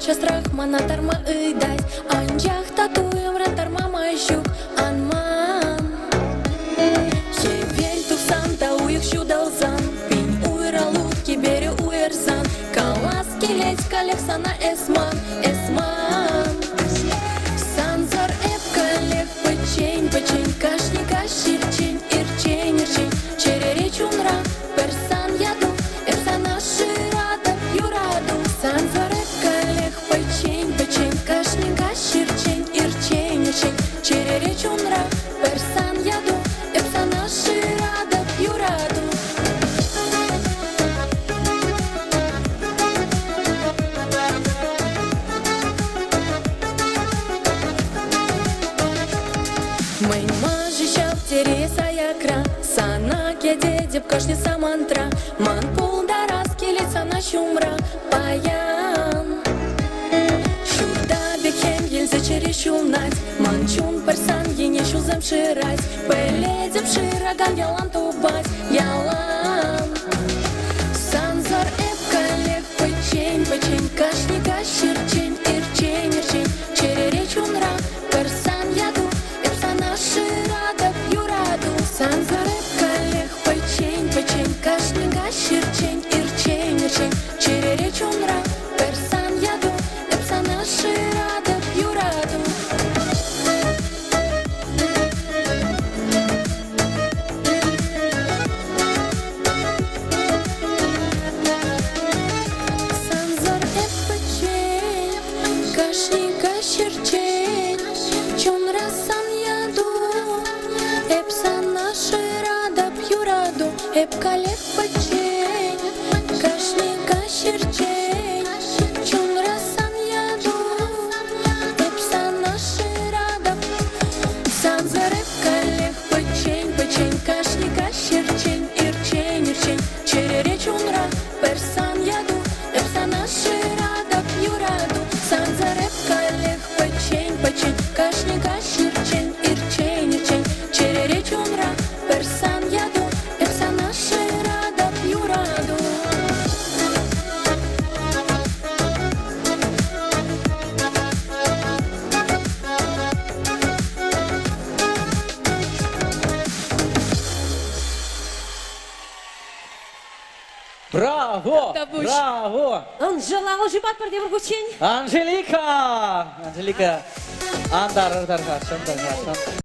частрах мана тарма ыйдай, анжах татуем ратарма майшук анман. Хевель тухсан та уюк шудалзан, пинь уйралут кибери уерзан, калас келеть калексана эсман, эсман. Санзар эпкалек печень, печень, кашника ширчень, ирчень, ирчень, черери чунра, персан яду, эпсана ширада, юраду. Санзар эпкалек печень, печень, кашника ширчень, ирчень, ирчень, черери чунра, персан яду, эпсана ширада, юраду. Мэй мажи шап тереса якра, сана кеде деп кашни самантра, ман пол дарас келет сана шумра, паян. Шурда бекем елзе чери шулнать, ман чун персан ене шузем ширать, пеледем шираган ялан тубать, ялан. Санзар эпкалек печень, печень, кашника ширчень, ирчень, ирчень, черери чунра, персан яду, ширада юраду. Санзар эпкалек печень, печень, кашника ширчень, ирчень, ирчень, черери чунра, персан яду, эпсана ширада юраду. Санзар эппечень, кашника ширчень, чунра сан яду, эпсана ширада юраду. Эпкалек печень, кашника ширчень, чунра сан яду, эпсана ширада. Санзар эпкалек печень, печень, кашника ширчень, ирчень, ирчень, черери чунра, персан яду, эпсана ширада юраду. Санзар эпкалек печень, печень, кашника ширчень, ирчень, ирчень, черери чунра, персан яду, эпсана ширада юраду. Браво! Браво! Анжела Алжибат per девор гучень. Анжелика! Анжелика! Андар,